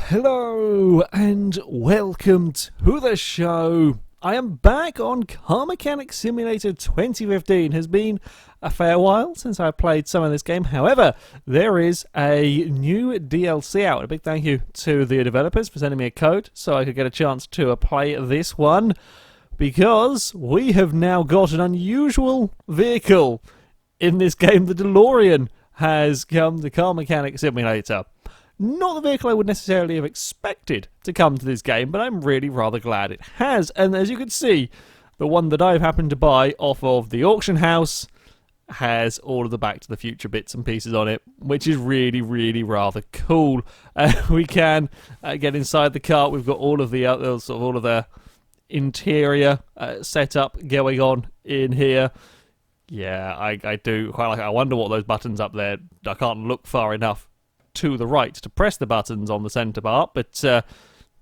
Hello and welcome to the show. I am back on Car Mechanic Simulator 2015. Has been a fair while since I played some of this game. However, there is a new DLC out. A big thank you to the developers for sending me a code so I could get a chance to play this one, because we have now got an unusual vehicle in this game. The Delorean has come to Car Mechanic Simulator. Not the vehicle I would necessarily have expected to come to this game, but I'm really rather glad it has. And as you can see, the one that I've happened to buy off of the auction house has all of the Back to the Future bits and pieces on it, which is really rather cool. We can get inside the car. We've got all of the all of the interior setup going on in here. Yeah, I do quite like it. I wonder what those buttons up there. I can't look far enough to the right to press the buttons on the centre part, but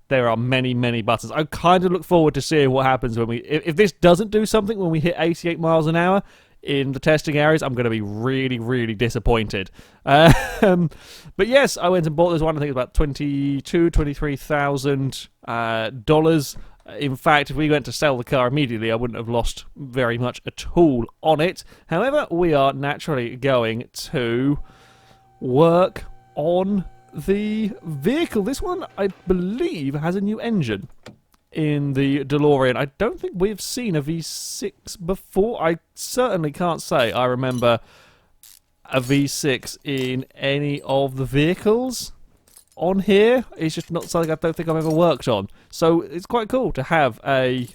there are many buttons. I kind of look forward to seeing what happens when if this doesn't do something when we hit 88 miles an hour in the testing areas. I'm going to be really disappointed. But yes, I went and bought this one. I think it's about $23,000. In fact, if we went to sell the car immediately, I wouldn't have lost very much at all on it. However, we are naturally going to work on the vehicle. This one, I believe, has a new engine in the DeLorean. I don't think we've seen a V6 before. I certainly can't say I remember a V6 in any of the vehicles on here. It's just not something I don't think I've ever worked on. So it's quite cool to have a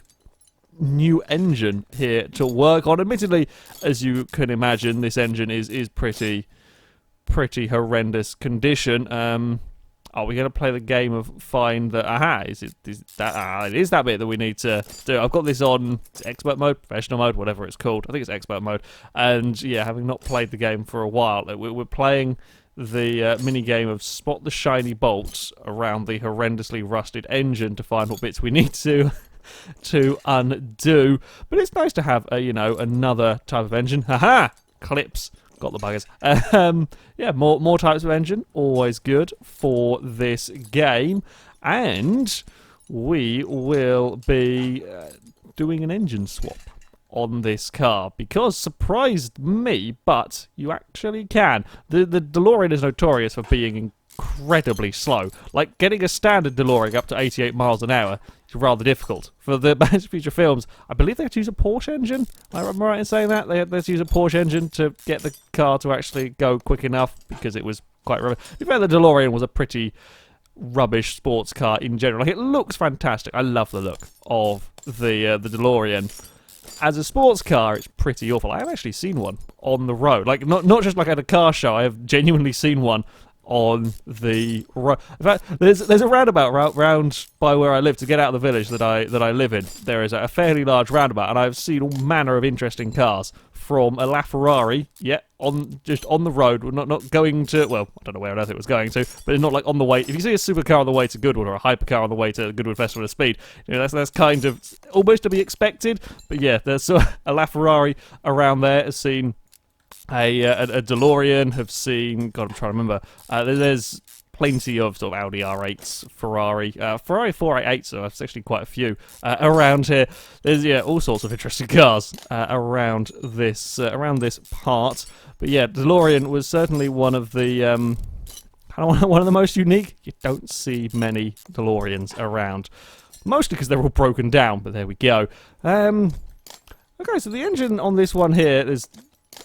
new engine here to work on. Admittedly, as you can imagine, this engine is pretty horrendous condition. Are we going to play the game of find the... it is that bit that we need to do. I've got this on expert mode, professional mode, whatever it's called. I think it's expert mode. And yeah, having not played the game for a while, we're playing the mini game of spot the shiny bolts around the horrendously rusted engine to find what bits we need to undo. But it's nice to have another type of engine. Clips. Got the buggers. Yeah, more types of engine, always good for this game. And we will be doing an engine swap on this car, because surprised me, but you actually can. The DeLorean is notorious for being incredibly slow. Like, getting a standard DeLorean up to 88 miles an hour is rather difficult. For the Back to the Future films, I believe they had to use a Porsche engine. Am I right in saying that? They had to use a Porsche engine to get the car to actually go quick enough, because it was quite rubbish. To be fair, the DeLorean was a pretty rubbish sports car in general. Like, it looks fantastic. I love the look of the DeLorean. As a sports car, it's pretty awful. I have actually seen one on the road. Like, not just like at a car show. I have genuinely seen one on the road. In fact, there's a roundabout round by where I live to get out of the village that I live in. There is a fairly large roundabout, and I've seen all manner of interesting cars. From a LaFerrari, just on the road, not going to, well, I don't know where on earth it was going to, but it's not like on the way. If you see a supercar on the way to Goodwood or a hypercar on the way to Goodwood Festival of Speed, that's kind of almost to be expected. But yeah, there's a LaFerrari around there. Has seen a DeLorean. Have seen, God, I'm trying to remember. There's plenty of sort of Audi R8s, Ferrari 488s, so there's actually quite a few around here. There's all sorts of interesting cars around this part. But yeah, DeLorean was certainly one of the one of the most unique. You don't see many DeLoreans around, mostly because they're all broken down. But there we go. Okay, so the engine on this one here, there's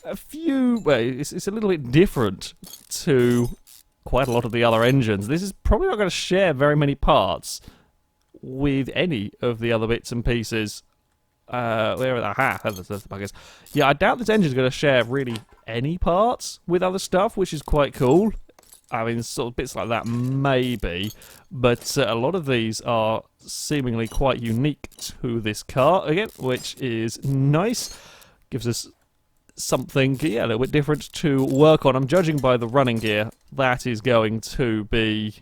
a few. Well, it's a little bit different to quite a lot of the other engines. This is probably not going to share very many parts with any of the other bits and pieces. That's the buggers. Yeah, I doubt this engine is going to share really any parts with other stuff, which is quite cool. I mean, sort of bits like that, maybe. But a lot of these are seemingly quite unique to this car, again, which is nice. Gives us something, a little bit different to work on. I'm judging by the running gear. That is going to be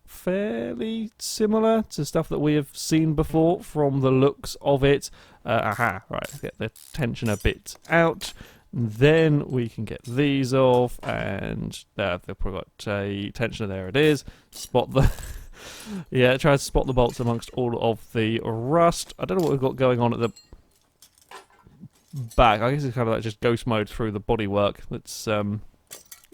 fairly similar to stuff that we have seen before from the looks of it. Right, let's get the tensioner bit out. Then we can get these off, and they've probably got a tensioner. There it is. Spot the yeah, try to spot the bolts amongst all of the rust. I don't know what we've got going on at the back. I guess it's kind of like just ghost mode through the bodywork. That's kind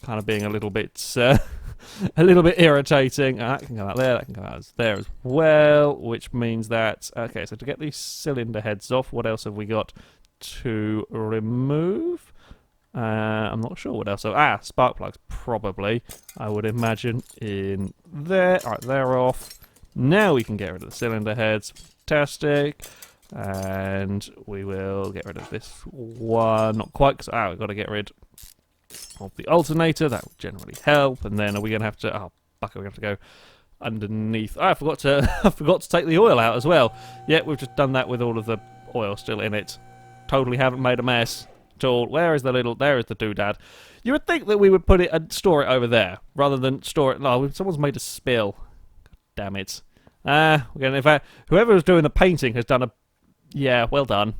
of being a little bit a little bit irritating. That can come out there. That can come out there as well. Which means that okay. So to get these cylinder heads off, what else have we got to remove? I'm not sure what else. So, spark plugs, probably, I would imagine, in there. Alright, they're off. Now we can get rid of the cylinder heads. Fantastic. And we will get rid of this one. Not quite, because, we've got to get rid of the alternator. That will generally help. And then are we going to have to... Oh, bucket, we're going to have to go underneath. I forgot to take the oil out as well. Yeah, we've just done that with all of the oil still in it. Totally haven't made a mess at all. Where is the little... There is the doodad. You would think that we would put it and store it over there, rather than store it... No, someone's made a spill. God damn it. In fact, whoever was doing the painting has done a... Yeah, well done.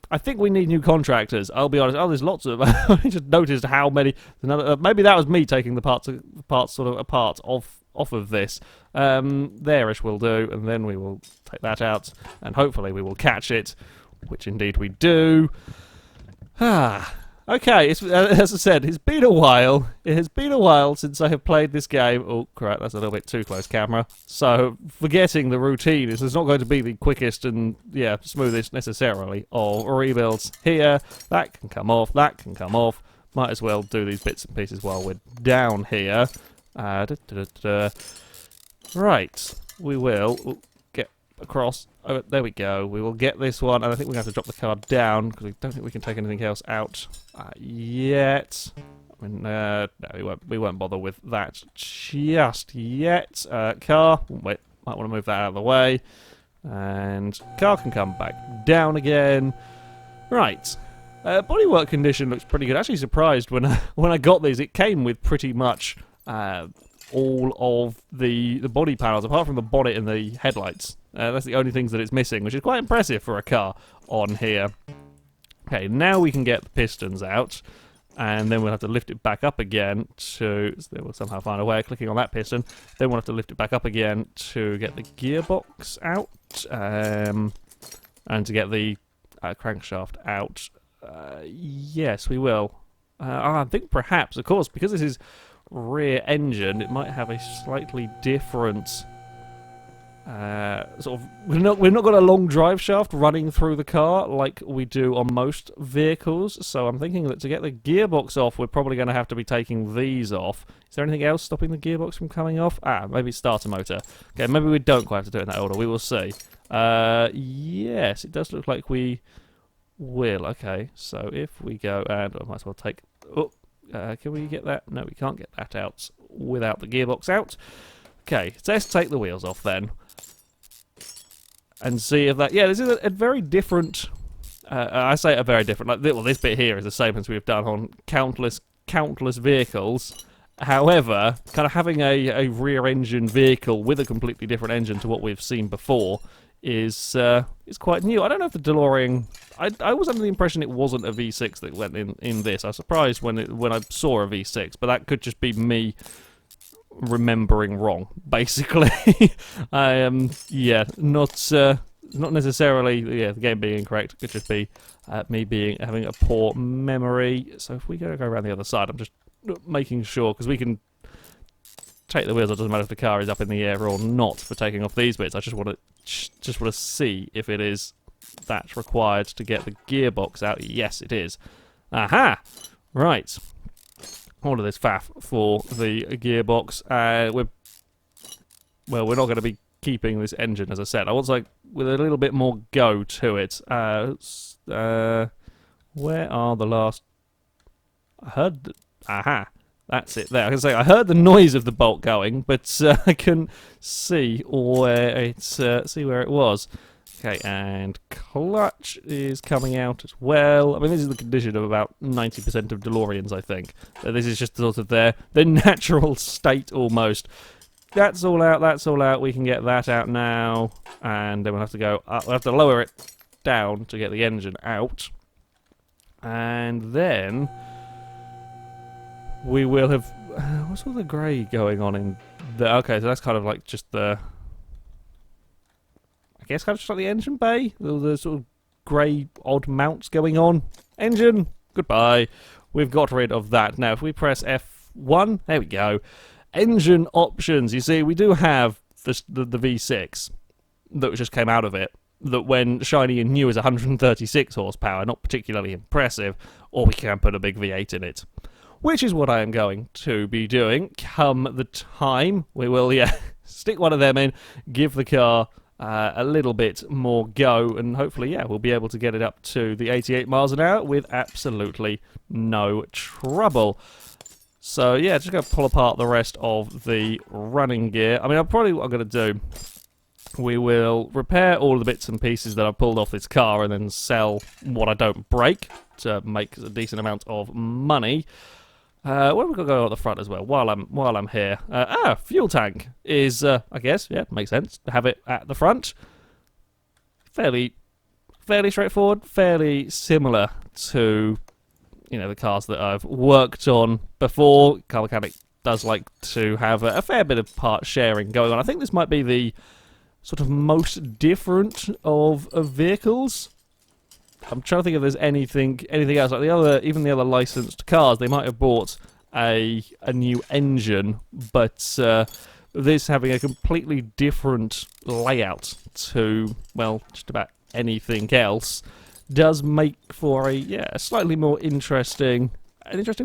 I think we need new contractors. I'll be honest. Oh, there's lots of... I just noticed how many... maybe that was me taking the parts sort of apart off of this. There-ish will do, and then we will take that out, and hopefully we will catch it, which indeed we do. Okay, as I said, it's been a while. It has been a while since I have played this game. Oh, crap, that's a little bit too close camera. So, forgetting the routine is not going to be the quickest and, yeah, smoothest necessarily of rebuilds here. That can come off, that can come off. Might as well do these bits and pieces while we're down here. Right, we will get across. Oh, there we go. We will get this one, and I think we're going to have to drop the car down because we don't think we can take anything else out yet. I mean, no, we won't bother with that just yet. Car, wait, might want to move that out of the way, and car can come back down again. Right, bodywork condition looks pretty good. Actually, surprised when I got these, it came with pretty much all of the body panels, apart from the bonnet and the headlights. That's the only things that it's missing, which is quite impressive for a car on here. Okay, now we can get the pistons out, and then we'll have to lift it back up again to... So we'll somehow find a way of clicking on that piston. Then we'll have to lift it back up again to get the gearbox out, and to get the crankshaft out. Yes, we will. I think perhaps, of course, because this is rear engine, it might have a slightly different... sort of, we've not got a long drive shaft running through the car like we do on most vehicles, so I'm thinking that to get the gearbox off, we're probably going to have to be taking these off. Is there anything else stopping the gearbox from coming off? Maybe starter motor. Okay, maybe we don't quite have to do it in that order. We will see. Yes, it does look like we will. Okay, so if we go and I might as well take... Oh, can we get that? No, we can't get that out without the gearbox out. Okay, so let's take the wheels off then. And see if that... Yeah, this is a very different... I say a very different... Well, this bit here is the same as we've done on countless vehicles. However, kind of having a rear-engine vehicle with a completely different engine to what we've seen before is quite new. I don't know if the DeLorean... I was under the impression it wasn't a V6 that went in this. I was surprised when I saw a V6, but that could just be me remembering wrong, basically. Yeah, not necessarily the game being incorrect. It could just be me having a poor memory. So if we go around the other side, I'm just making sure, because we can take the wheels. It doesn't matter if the car is up in the air or not for taking off these bits. I just want to see if it is that's required to get the gearbox out. Yes, it is. Aha! Right. All of this faff for the gearbox. We're not going to be keeping this engine, as I said. I want like with a little bit more go to it. Where are the last? I heard. Aha, that's it. There. I can say I heard the noise of the bolt going, but I couldn't see where it was. Okay, and clutch is coming out as well. I mean, this is the condition of about 90% of DeLoreans, I think. This is just sort of their natural state, almost. That's all out, that's all out. We can get that out now. And then we'll have to go up. We'll have to lower it down to get the engine out. And then we will have... what's all the grey going on in there? Okay, so that's kind of like just the... I guess kind of just like the engine bay. The sort of grey odd mounts going on. Engine, goodbye. We've got rid of that. Now, if we press F1, there we go. Engine options. You see, we do have the V6 that just came out of it. That when shiny and new is 136 horsepower, not particularly impressive, or we can put a big V8 in it. Which is what I am going to be doing. Come the time, we will, stick one of them in, give the car a little bit more go, and hopefully, we'll be able to get it up to the 88 miles an hour with absolutely no trouble. So, just going to pull apart the rest of the running gear. I mean, probably what I'm going to do, we will repair all the bits and pieces that I've pulled off this car and then sell what I don't break to make a decent amount of money. Where have we got to go at the front as well while I'm here? Fuel tank is, I guess, makes sense to have it at the front. Fairly straightforward, fairly similar to, the cars that I've worked on before. Car Mechanic does like to have a fair bit of part sharing going on. I think this might be the sort of most different of vehicles. I'm trying to think if there's anything else. Like even the other licensed cars, they might have bought a new engine, but this having a completely different layout to, well, just about anything else, does make for a slightly more interesting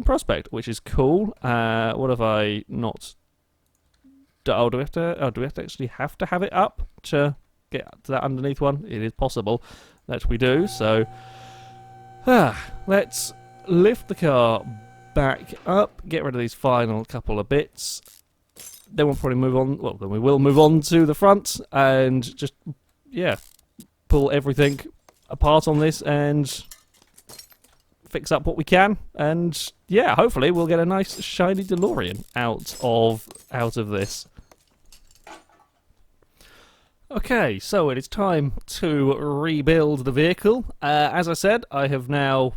prospect, which is cool. What have I not? Do we have to actually have it up to get to that underneath one? It is possible that we do. So, let's lift the car back up, get rid of these final couple of bits. Then we'll probably move on. Well, then we will move on to the front and just pull everything apart on this and fix up what we can. And hopefully we'll get a nice shiny DeLorean out of this. Okay, so it is time to rebuild the vehicle. As I said, I have now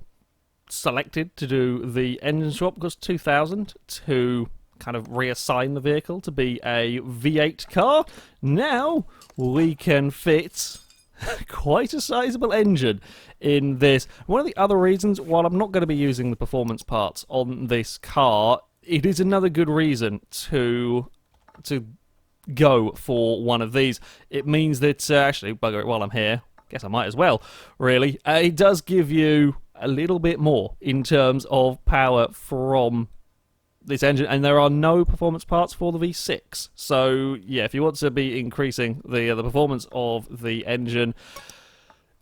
selected to do the engine swap. It costs 2,000 to kind of reassign the vehicle to be a V8 car. Now we can fit quite a sizable engine in this. One of the other reasons, while I'm not going to be using the performance parts on this car, it is another good reason to go for one of these. It means that, actually, bugger it while I'm here, guess I might as well, really. It does give you a little bit more in terms of power from this engine, and there are no performance parts for the V6. So, if you want to be increasing the performance of the engine,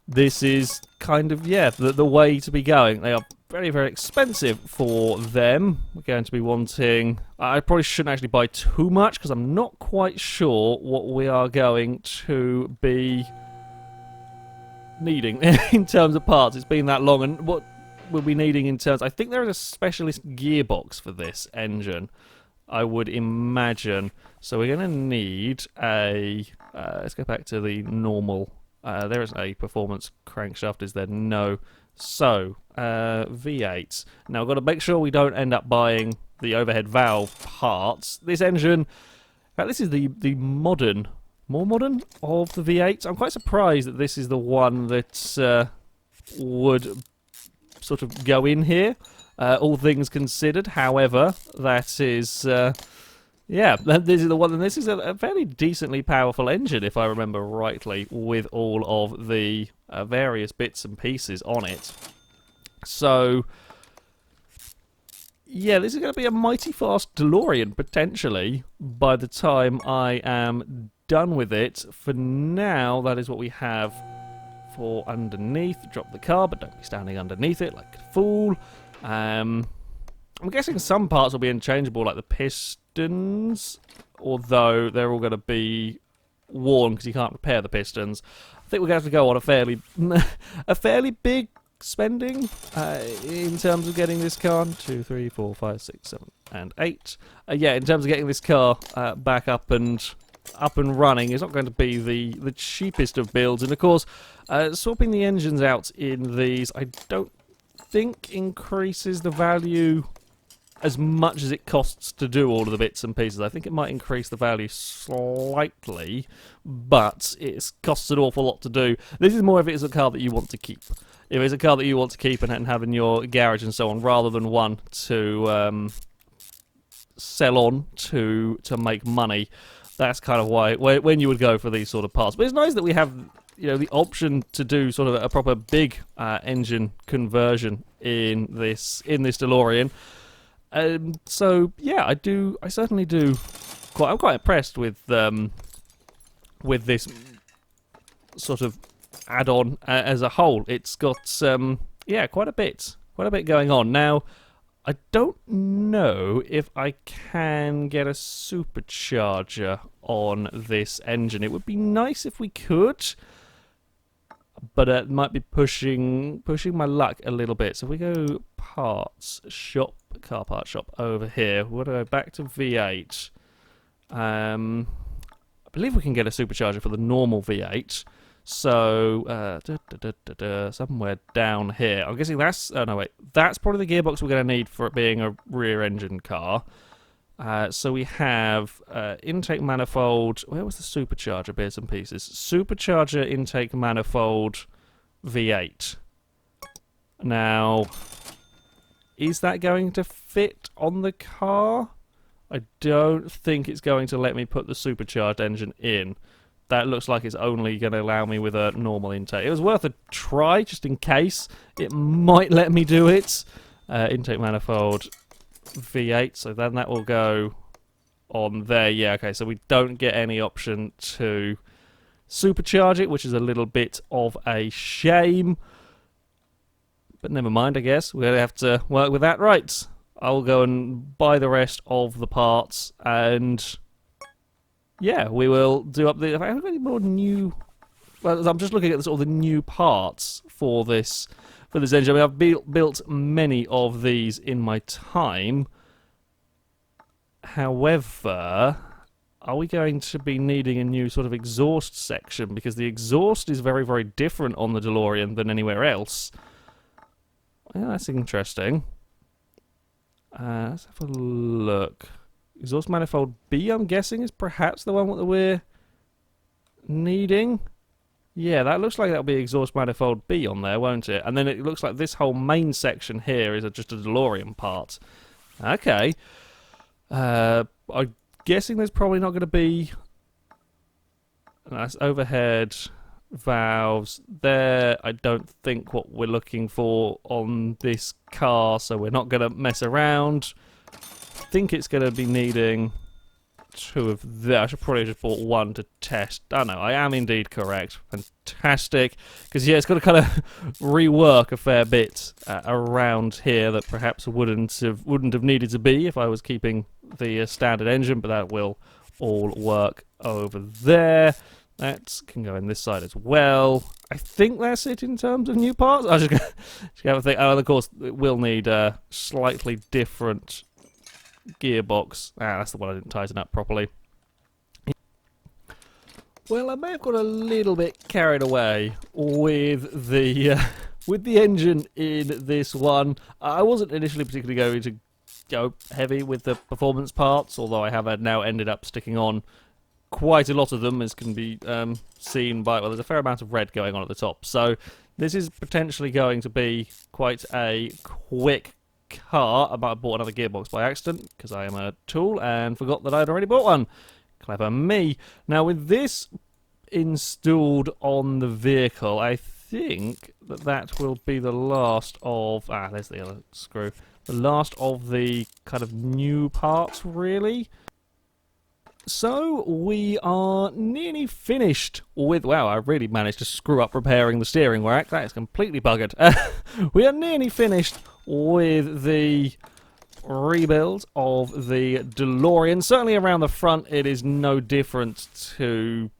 this is kind of, the way to be going. They are very, very expensive for them. We're going to be wanting... I probably shouldn't actually buy too much because I'm not quite sure what we are going to be needing in terms of parts. It's been that long, and what we'll be needing in terms... I think there is a specialist gearbox for this engine, I would imagine. So we're going to need a... let's go back to the normal... there is a performance crankshaft, is there? No. So, V8. Now, I've got to make sure we don't end up buying the overhead valve parts. This engine, this is the more modern of the V8s. I'm quite surprised that this is the one that would sort of go in here, all things considered. However, that is... this is the one, and this is a fairly decently powerful engine, if I remember rightly, with all of the various bits and pieces on it. So, this is going to be a mighty fast DeLorean, potentially, by the time I am done with it. For now, that is what we have for underneath. Drop the car, but don't be standing underneath it like a fool. I'm guessing some parts will be interchangeable, like the pistons, although they're all going to be worn because you can't repair the pistons. I think we're going to have to go on a fairly big spending in terms of getting this car. 2, 3, 4, 5, 6, 7, and 8. In terms of getting this car back up and running, it's not going to be the cheapest of builds. And of course, swapping the engines out in these, I don't think increases the value as much as it costs to do all of the bits and pieces. I think it might increase the value slightly, but it costs an awful lot to do. This is more if it's a car that you want to keep. If it's a car that you want to keep and have in your garage and so on, rather than one to sell on to make money, that's kind of why when you would go for these sort of parts. But it's nice that we have, you know, the option to do sort of a proper big engine conversion in this DeLorean. So yeah, I certainly do. I'm quite impressed with this sort of add-on as a whole. It's got yeah, quite a bit going on. Now, I don't know if I can get a supercharger on this engine. It would be nice if we could, but it might be pushing my luck a little bit. So if we go parts shop, car parts shop over here. We'll go back to V8. I believe we can get a supercharger for the normal V8. So somewhere down here. I'm guessing that's. Oh no, wait. That's probably the gearbox we're going to need for it being a rear-engine car. So we have intake manifold. Where was the supercharger bits and pieces? Supercharger intake manifold V8. Now, is that going to fit on the car? I don't think it's going to let me put the supercharged engine in. That looks like it's only going to allow me with a normal intake. It was worth a try, just in case. It might let me do it. Intake manifold V8, so then that will go on there. Yeah, okay, so we don't get any option to supercharge it, which is a little bit of a shame. But never mind, I guess. We're going to have to work with that. Right, I'll go and buy the rest of the parts, and yeah, we will do up the... If I have any more new... Well, I'm just looking at all the new parts for this engine. I mean, I've built many of these in my time. However, are we going to be needing a new sort of exhaust section? Because the exhaust is very, very different on the DeLorean than anywhere else. Yeah, that's interesting. Let's have a look. Exhaust manifold B, I'm guessing, is perhaps the one that we're needing. Yeah, that looks like that'll be exhaust manifold B on there, won't it? And then it looks like this whole main section here is just a DeLorean part. Okay. I'm guessing there's probably not going to be... Nice overhead valves there. I don't think what we're looking for on this car, so we're not going to mess around. I think it's going to be needing two of them. I should probably just bought one to test. Oh no, I am indeed correct. Fantastic. Because yeah, it's got to kind of rework a fair bit around here that perhaps wouldn't have needed to be if I was keeping the standard engine, but that will all work over there. That can go in this side as well. I think that's it in terms of new parts. I just have a think. Oh, and of course, it will need a slightly different gearbox. That's the one I didn't tighten up properly. Well, I may have got a little bit carried away with the engine in this one. I wasn't initially particularly going to go heavy with the performance parts, although I have now ended up sticking on quite a lot of them, as can be seen by, well, there's a fair amount of red going on at the top. So this is potentially going to be quite a quick car. I might have bought another gearbox by accident, because I am a tool and forgot that I'd already bought one. Clever me. Now, with this installed on the vehicle, I think that will be the last of... there's the other screw. The last of the kind of new parts, really. So, we are nearly finished with... Wow, I really managed to screw up repairing the steering rack. That is completely buggered. We are nearly finished with the rebuild of the DeLorean. Certainly around the front, it is no different to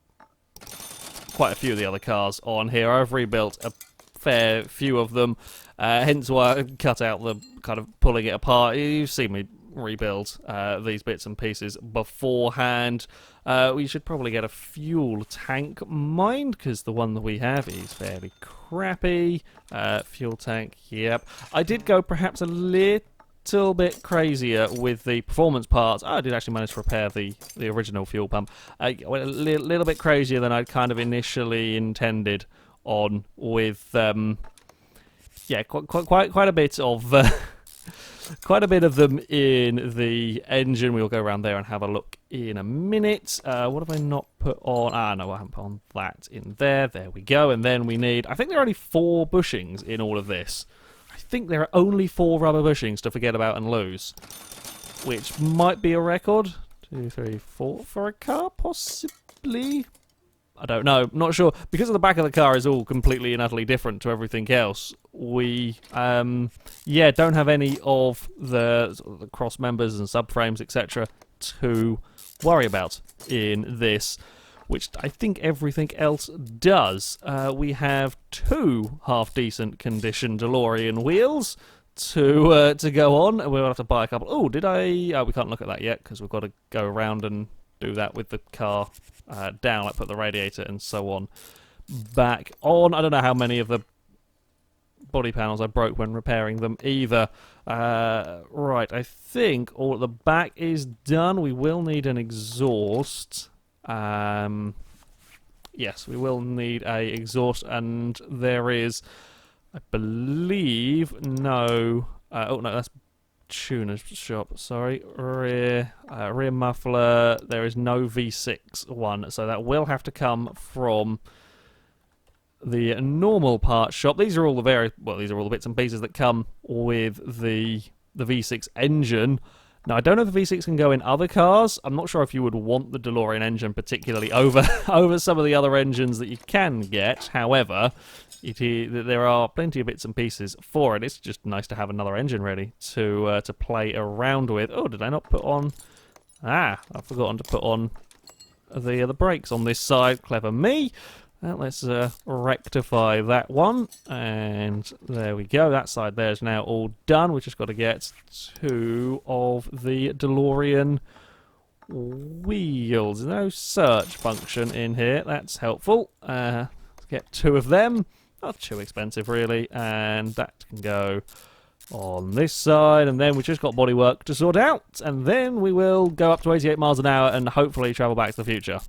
quite a few of the other cars on here. I've rebuilt a fair few of them, hence why I cut out the kind of pulling it apart. You've seen me rebuild these bits and pieces beforehand. We should probably get a fuel tank mined, because the one that we have is fairly crappy. Fuel tank, yep. I did go perhaps a little bit crazier with the performance parts. I did actually manage to repair the original fuel pump. I went a little bit crazier than I'd kind of initially intended on with, yeah, quite a bit of... quite a bit of them in the engine. We'll go around there and have a look in a minute. What have I not put on? Ah, no, I haven't put on that in there. There we go. And then we need... I think there are only 4 bushings in all of this. I think there are only 4 rubber bushings to forget about and lose, which might be a record. 2, 3, 4 for a car, possibly. I don't know, not sure. Because the back of the car is all completely and utterly different to everything else, we, yeah, don't have any of the cross members and subframes, etc. to worry about in this, which I think everything else does. We have 2 half-decent condition DeLorean wheels to go on. We'll have to buy a couple. Oh, did I... Oh, we can't look at that yet, because we've got to go around and do that with the car down, like put the radiator and so on back on. I don't know how many of the body panels I broke when repairing them either. Right, I think all at the back is done. We will need an exhaust. Yes, we will need a exhaust, and there is, I believe, no... oh, no, that's tuner's shop, sorry. Rear muffler. There is no V6 one, so that will have to come from the normal parts shop. These are all the various, well, these are all the bits and pieces that come with the V6 engine. Now, I don't know if the V6 can go in other cars. I'm not sure if you would want the DeLorean engine particularly over some of the other engines that you can get. However, there are plenty of bits and pieces for it. It's just nice to have another engine ready to play around with. Oh, did I not put on... Ah, I've forgotten to put on the brakes on this side. Clever me. Well, let's rectify that one, and there we go. That side there is now all done. We've just got to get 2 of the DeLorean wheels. No search function in here. That's helpful. Let's get 2 of them. Not too expensive, really, and that can go on this side, and then we've just got bodywork to sort out, and then we will go up to 88 miles an hour and hopefully travel back to the future.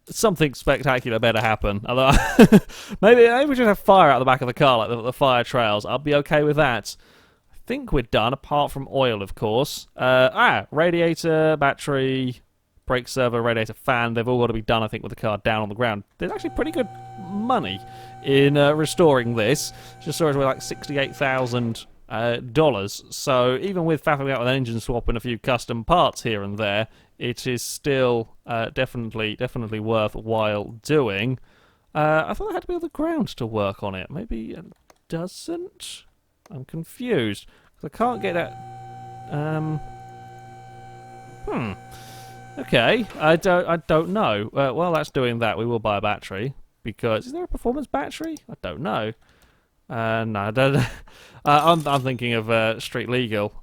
Something spectacular better happen. Although maybe we should have fire out the back of the car, like the fire trails. I'll be okay with that. I think we're done, apart from oil, of course. Radiator, battery, brake servo, radiator fan. They've all got to be done, I think, with the car down on the ground. There's actually pretty good money in restoring this. Just saw it was like $68,000. So even with faffing out with an engine swap and a few custom parts here and there, it is still definitely worthwhile doing. I thought it had to be on the ground to work on it. Maybe it doesn't? I'm confused. I can't get that... Okay, I don't know. While that's doing that, we will buy a battery, because... Is there a performance battery? I don't know. No, I don't... I'm thinking of street legal.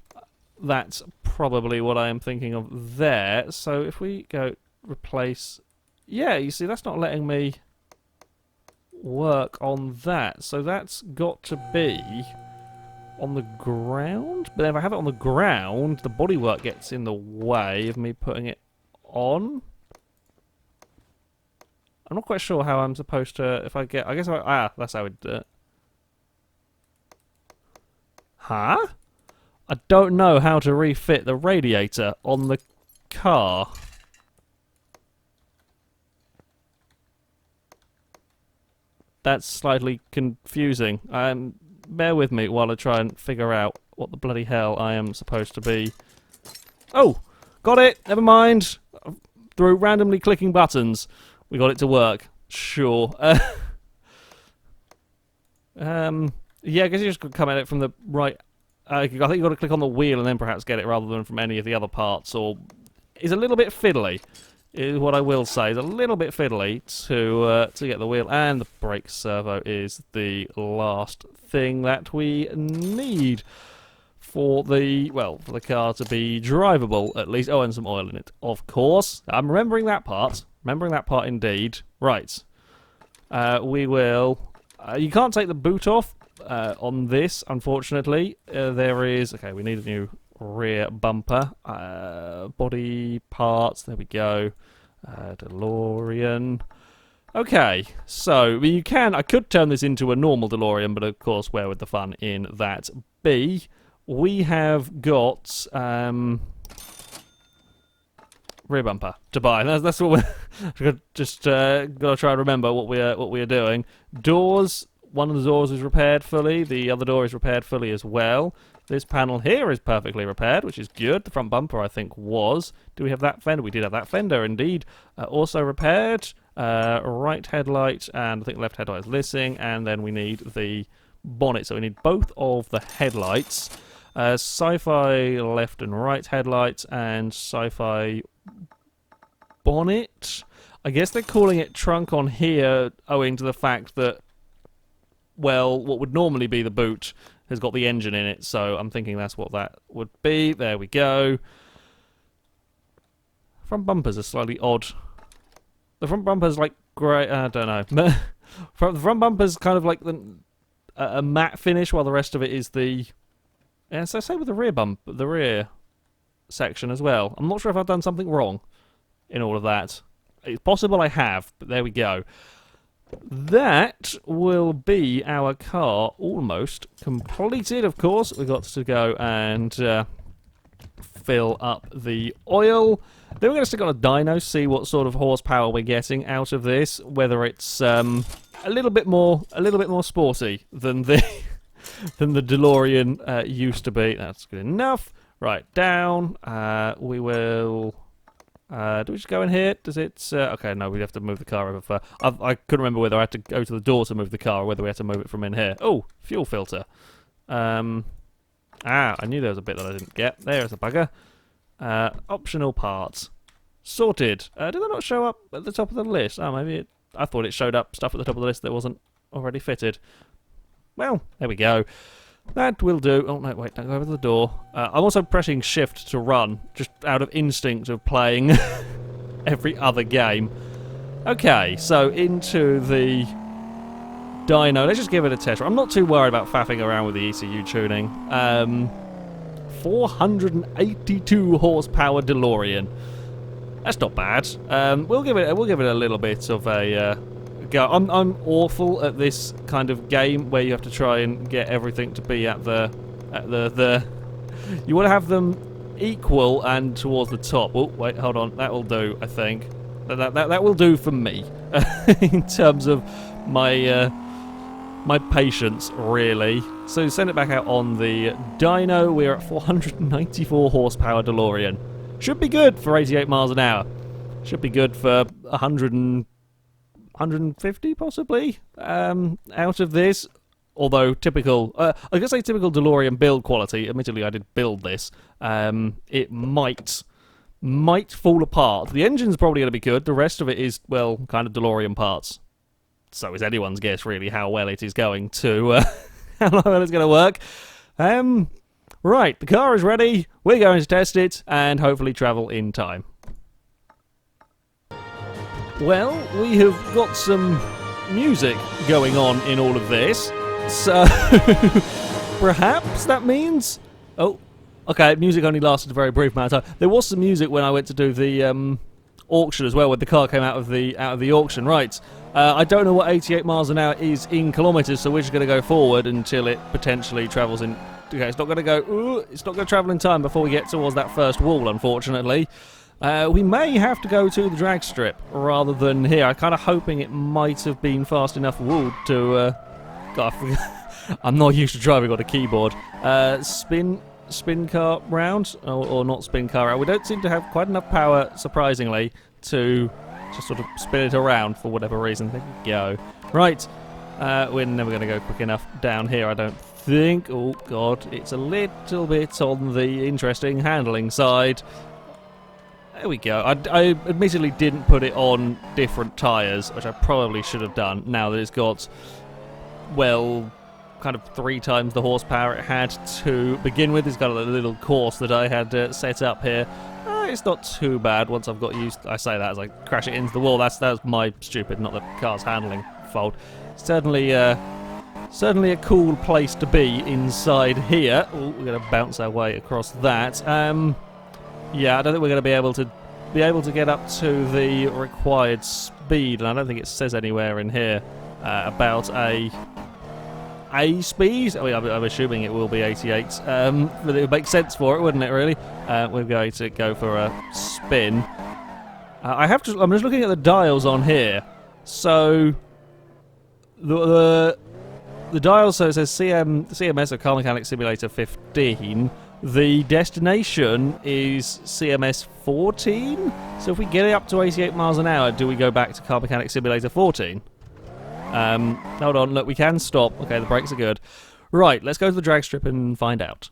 That's probably what I am thinking of there. So if we go replace... Yeah, you see, that's not letting me work on that. So that's got to be on the ground. But if I have it on the ground, the bodywork gets in the way of me putting it on. I'm not quite sure how I'm supposed to... If I get... I guess that's how we do it. Huh? I don't know how to refit the radiator on the car. That's slightly confusing. Bear with me while I try and figure out what the bloody hell I am supposed to be... Oh! Got it! Never mind! Through randomly clicking buttons, we got it to work. Sure. Yeah, I guess you just come at it from the right... I think you've got to click on the wheel and then perhaps get it rather than from any of the other parts, or... It's a little bit fiddly, is what I will say. It's a little bit fiddly to get the wheel, and the brake servo is the last thing that we need for the, well, for the car to be drivable, at least. Oh, and some oil in it, of course. I'm remembering that part. Remembering that part indeed. Right. We will... you can't take the boot off on this, unfortunately. There is... Okay, we need a new rear bumper. Body parts, there we go. DeLorean. Okay, so you can... I could turn this into a normal DeLorean, but of course, where would the fun in that be? We have got... rear bumper to buy. That's what we're just gotta try and remember what we are doing. Doors. One of the doors is repaired fully. The other door is repaired fully as well. This panel here is perfectly repaired, which is good. The front bumper, I think, was. Do we have that fender? We did have that fender, indeed. Also repaired. Right headlight, and I think left headlight is missing. And then we need the bonnet. So we need both of the headlights. Sci-fi left and right headlights, and sci-fi bonnet. I guess they're calling it trunk on here owing to the fact that, well, what would normally be the boot has got the engine in it, so I'm thinking that's what that would be. There we go. Front bumpers are slightly odd. The front bumper's like grey, I don't know. The front bumper's kind of like a matte finish, while the rest of it is the... Yeah, so same with the rear bump, the rear section as well. I'm not sure if I've done something wrong in all of that. It's possible I have, but there we go. That will be our car almost completed, of course. We've got to go and fill up the oil. Then we're going to stick on a dyno, see what sort of horsepower we're getting out of this. Whether it's a little bit more sporty than the than the DeLorean used to be. That's good enough. Right, down. We will... do we just go in here? Does it... okay, no, we have to move the car over for... I couldn't remember whether I had to go to the door to move the car or whether we had to move it from in here. Oh, fuel filter. I knew there was a bit that I didn't get. There's a bugger. Optional parts. Sorted. Did that not show up at the top of the list? Oh, maybe I thought it showed up stuff at the top of the list that wasn't already fitted. Well, there we go. That will do. Oh, no, wait, don't go over the door. I'm also pressing shift to run, just out of instinct of playing every other game. Okay, so into the dyno. Let's just give it a test. I'm not too worried about faffing around with the ECU tuning. 482 horsepower DeLorean. That's not bad. We'll give it a little bit of a... go. I'm awful at this kind of game where you have to try and get everything to be at the you want to have them equal and towards the top. Oh wait, hold on, that will do. I think that will do for me in terms of my my patience, really. So send it back out on the dyno. We're at 494 horsepower DeLorean. Should be good for 88 miles an hour. Should be good for 150 possibly out of this, although typical I was gonna say typical DeLorean build quality. Admittedly, I did build this. It might fall apart. The engine's probably gonna be good. The rest of it is, well, kind of DeLorean parts. So is anyone's guess really how well it is going to how well it's gonna work. Right, the car is ready. We're going to test it and hopefully travel in time. Well, we have got some music going on in all of this, so perhaps that means... Oh, okay, music only lasted a very brief amount of time. There was some music when I went to do the auction as well, when the car came out of the auction. Right, I don't know what 88 miles an hour is in kilometres, so we're just going to go forward until it potentially travels in... Okay, it's not going to go... Ooh, it's not going to travel in time before we get towards that first wall, unfortunately. We may have to go to the drag strip rather than here. I'm kind of hoping it might have been fast enough wool to... God, I'm not used to driving on a keyboard. Spin car round, or not spin car round. We don't seem to have quite enough power, surprisingly, to just sort of spin it around for whatever reason. There we go. Right, we're never going to go quick enough down here, I don't think. Oh, God, it's a little bit on the interesting handling side. There we go. I admittedly didn't put it on different tyres, which I probably should have done, now that it's got, well, kind of 3 times the horsepower it had to begin with. It's got a little course that I had set up here. It's not too bad once I've got used. I say that as I crash it into the wall. That's my stupid, not the car's handling fault. Certainly a cool place to be inside here. Ooh, we're going to bounce our way across that. Yeah, I don't think we're going to be able to get up to the required speed, and I don't think it says anywhere in here about a speed. I mean, I'm assuming it will be 88, but it would make sense for it, wouldn't it? Really, we're going to go for a spin. I'm just looking at the dials on here. So the dial, so it says CMS or Car Mechanic Simulator 15. The destination is CMS 14. So if we get it up to 88 miles an hour, do we go back to Car Mechanic Simulator 14? Hold on, look, we can stop. Okay, the brakes are good. Right, let's go to the drag strip and find out.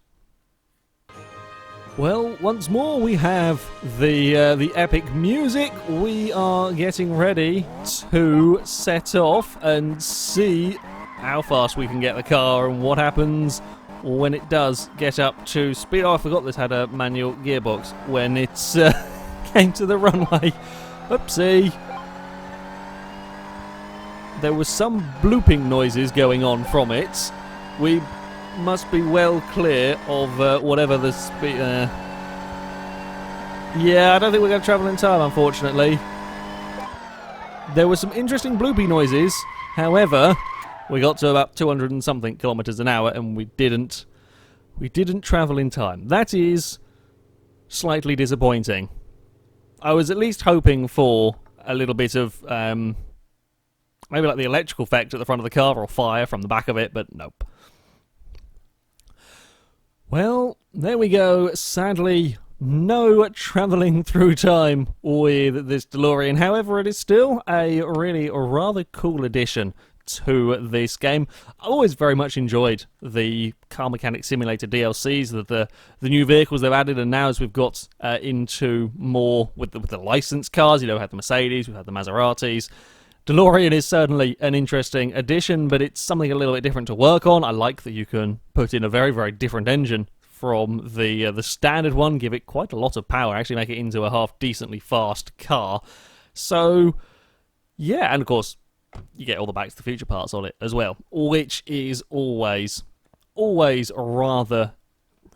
Well, once more we have the epic music. We are getting ready to set off and see how fast we can get the car and what happens when it does get up to speed. Oh, I forgot this had a manual gearbox when it came to the runway. Oopsie. There was some blooping noises going on from it. We must be well clear of whatever the speed... Yeah, I don't think we're going to travel in time, unfortunately. There were some interesting bloopy noises. However, we got to about 200 and something kilometers an hour, and we didn't travel in time. That is slightly disappointing. I was at least hoping for a little bit of... maybe like the electrical effect at the front of the car or fire from the back of it, but nope. Well, there we go. Sadly, no travelling through time with this DeLorean. However, it is still a really rather cool addition to this game. I always very much enjoyed the Car Mechanic Simulator DLCs, the new vehicles they've added, and now as we've got into more with the licensed cars, you know, we had the Mercedes, we've had the Maseratis. DeLorean is certainly an interesting addition, but it's something a little bit different to work on. I like that you can put in a very, very different engine from the standard one, give it quite a lot of power, actually make it into a half-decently fast car. So, yeah, and of course, you get all the Back to the Future parts on it as well, which is always rather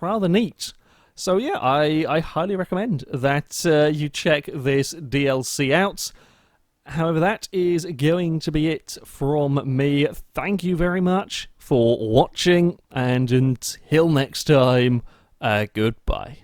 neat. So, yeah, I highly recommend that you check this DLC out. However, that is going to be it from me. Thank you very much for watching, and until next time, goodbye.